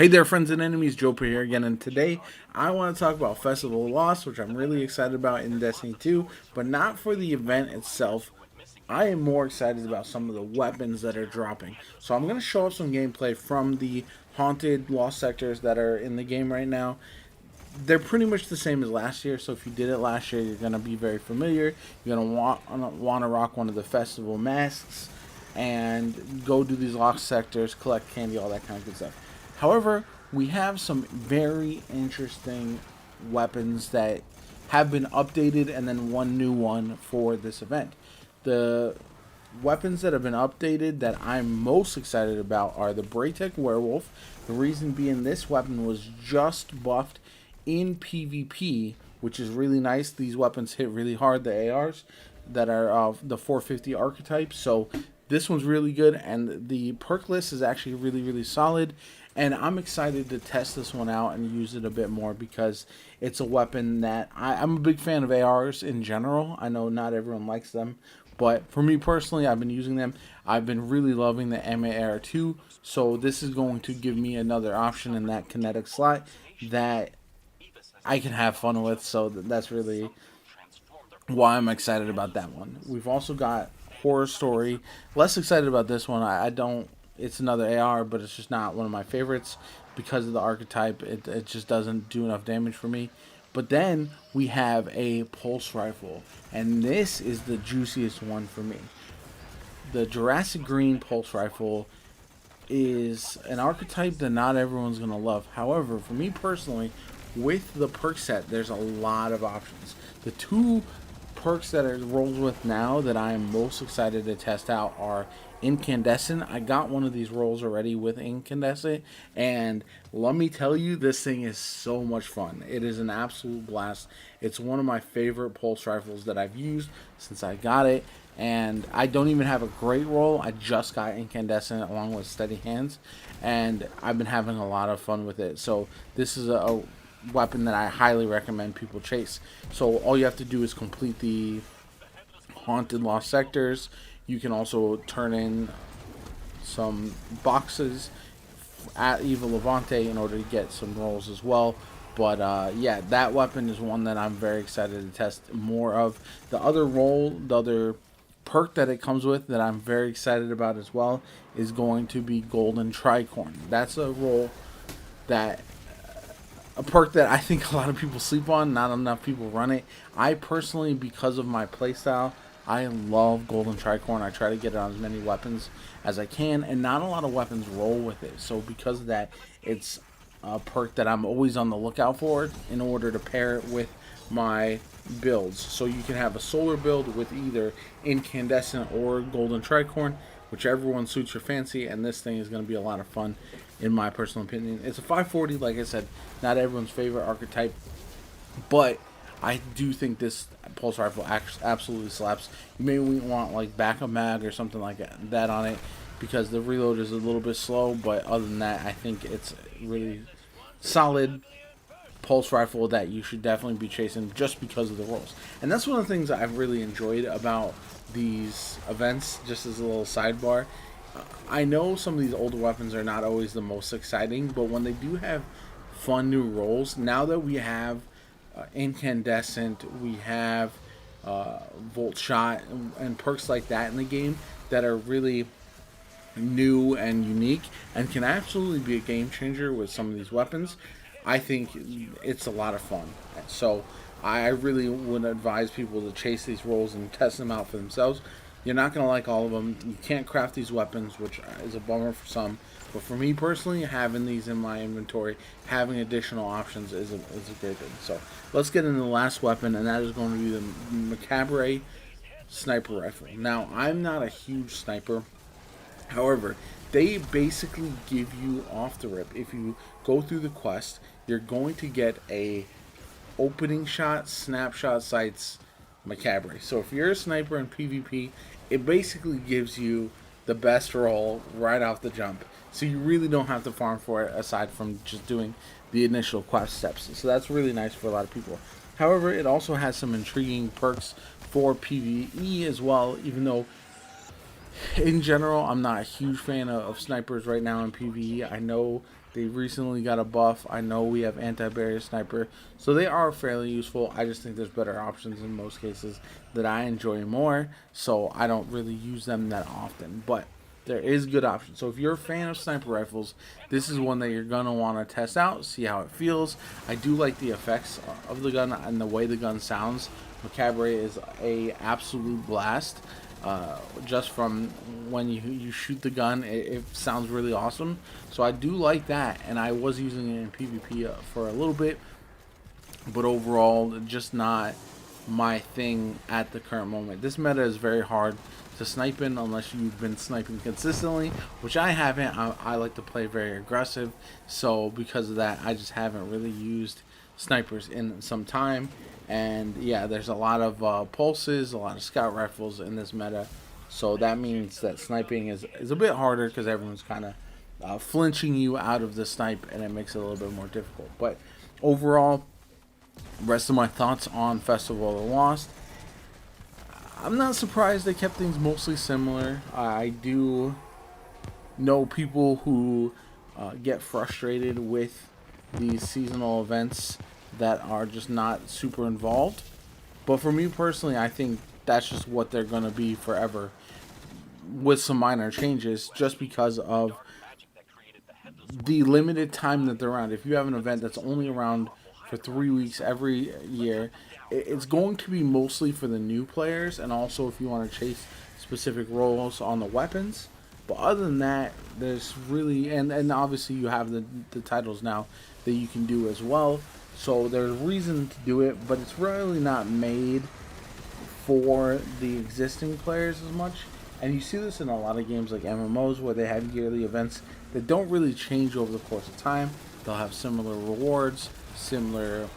Hey there, friends and enemies, JoPaWrites here again, and today I want to talk about Festival of Lost, which I'm really excited about in Destiny 2, but not for the event itself. I am more excited about some of the weapons that are dropping. So I'm going to show off some gameplay from the haunted lost sectors that are in the game right now. They're pretty much the same as last year, so if you did it last year, you're going to be very familiar. You're going to want to rock one of the festival masks and go do these lost sectors, collect candy, all that kind of good stuff. However, we have some very interesting weapons that have been updated and then one new one for this event. The weapons that have been updated that I'm most excited about are the Braytech Werewolf. The reason being, this weapon was just buffed in PvP, which is really nice. These weapons hit really hard, the ARs that are the 450 archetype. So this one's really good, and the perk list is actually really solid. And I'm excited to test this one out and use it a bit more because it's a weapon that I'm a big fan of ARs in general. I know not everyone likes them, but for me personally, I've been using them. I've been really loving the MAR2, so this is going to give me another option in that kinetic slot that I can have fun with. So that's really why I'm excited about that one. We've also got Horror Story. Less excited about this one. I don't. It's another AR, but it's just not one of my favorites because of the archetype. It just doesn't do enough damage for me. But then we have a pulse rifle, and this is the juiciest one for me. The Jurassic Green pulse rifle is an archetype that not everyone's going to love. However, for me personally, with the perk set, there's a lot of options. The two perks that it rolls with now that I am most excited to test out are Incandescent. I got one of these rolls already with Incandescent, and let me tell you, this thing is so much fun. It is an absolute blast. It's one of my favorite pulse rifles that I've used since I got it, and I don't even have a great roll. I just got Incandescent along with Steady Hands, and I've been having a lot of fun with it. So this is a weapon that I highly recommend people chase. So all you have to do is complete the haunted lost sectors. You can also turn in some boxes at Evil Levante in order to get some rolls as well. But yeah, that weapon is one that I'm very excited to test more of. The other the other perk that it comes with that I'm very excited about as well is going to be Golden Tricorn. That's a roll that a perk that I think a lot of people sleep on. Not enough people run it. I personally, because of my playstyle, I love Golden Tricorn. I try to get it on as many weapons as I can, and not a lot of weapons roll with it. So because of that, it's a perk that I'm always on the lookout for in order to pair it with my builds. So you can have a solar build with either Incandescent or Golden Tricorn, whichever one suits your fancy, and this thing is going to be a lot of fun in my personal opinion. It's a 540, like I said, not everyone's favorite archetype, but I do think this pulse rifle absolutely slaps. You may want like backup mag or something like that on it because the reload is a little bit slow, but other than that, I think it's really solid pulse rifle that you should definitely be chasing just because of the rolls. And that's one of the things that I've really enjoyed about these events, just as a little sidebar. I know some of these older weapons are not always the most exciting, but when they do have fun new rolls, now that we have Incandescent, we have Volt Shot, and perks like that in the game that are really new and unique and can absolutely be a game changer with some of these weapons, I think it's a lot of fun. So I really would advise people to chase these rolls and test them out for themselves. You're not going to like all of them. You can't craft these weapons, which is a bummer for some. But for me personally, having these in my inventory, having additional options is a great thing. So let's get into the last weapon, and that is going to be the Macabre Sniper Rifle. Now, I'm not a huge sniper. However, they basically give you off the rip. If you go through the quest, you're going to get a opening shot, snapshot sights, Macabre. So if you're a sniper in PvP, it basically gives you the best roll right off the jump. So you really don't have to farm for it aside from just doing the initial quest steps. So that's really nice for a lot of people. However, it also has some intriguing perks for PvE as well, even though In general, I'm not a huge fan of snipers right now in PvE. I know they recently got a buff. I know we have anti-barrier sniper, so they are fairly useful. I just think there's better options in most cases that I enjoy more, so I don't really use them that often. But there is good options. So if you're a fan of sniper rifles, this is one that you're gonna want to test out, see how it feels. I do like the effects of the gun and the way the gun sounds. Macabre is a absolute blast. Just from when you shoot the gun, it sounds really awesome. So I do like that, and I was using it in PvP for a little bit, but overall, just not my thing at the current moment. This meta is very hard to snipe in unless you've been sniping consistently, which I haven't. I like to play very aggressive, so because of that, I just haven't really used snipers in some time. And yeah, there's a lot of pulses, a lot of scout rifles in this meta, so that means that sniping is a bit harder because everyone's kind of flinching you out of the snipe, and it makes it a little bit more difficult. But overall, rest of my thoughts on Festival of the Lost. I'm not surprised they kept things mostly similar. I do know people who get frustrated with these seasonal events that are just not super involved. But for me personally, I think that's just what they're going to be forever, with some minor changes, just because of the limited time that they're around. If you have an event that's only around for 3 weeks every year, it's going to be mostly for the new players, and also if you want to chase specific roles on the weapons. But other than that, there's really, and obviously you have the titles now that you can do as well. So there's reason to do it, but it's really not made for the existing players as much. And you see this in a lot of games like MMOs, where they have yearly events that don't really change over the course of time. They'll have similar rewards, similar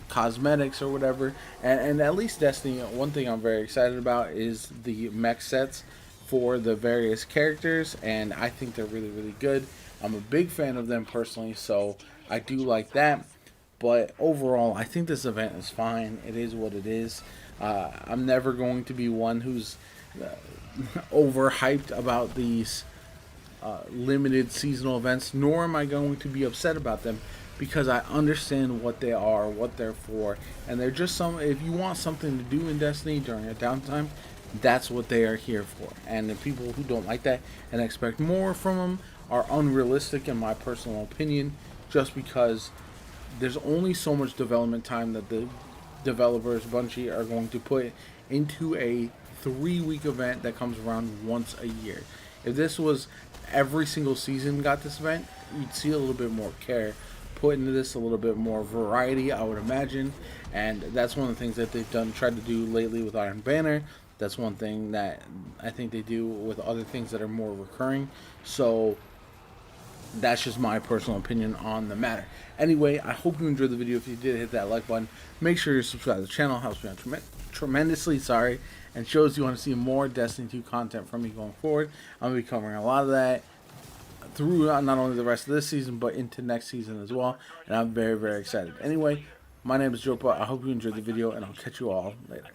cosmetics or whatever. And at least Destiny, one thing I'm very excited about is the mech sets for the various characters, and I think they're really, really good. I'm a big fan of them personally, so I do like that. But overall, I think this event is fine. It is what it is. I'm never going to be one who's overhyped about these limited seasonal events, nor am I going to be upset about them, because I understand what they are, what they're for, and they're just some. If you want something to do in Destiny during a downtime, that's what they are here for. And the people who don't like that and expect more from them are unrealistic, in my personal opinion, just because there's only so much development time that the developers, Bungie, are going to put into a 3-week event that comes around once a year. If this was every single season got this event, you'd see a little bit more care put into this, a little bit more variety, I would imagine. And that's one of the things that they've tried to do lately with Iron Banner. That's one thing that I think they do with other things that are more recurring. So that's just my personal opinion on the matter. Anyway, I hope you enjoyed the video. If you did, hit that like button. Make sure you subscribe to the channel. It helps me out tremendously, and shows you want to see more Destiny 2 content from me going forward. I'm going to be covering a lot of that through not only the rest of this season, but into next season as well. And I'm very, very excited. Anyway, my name is JoPa. I hope you enjoyed the video, and I'll catch you all later.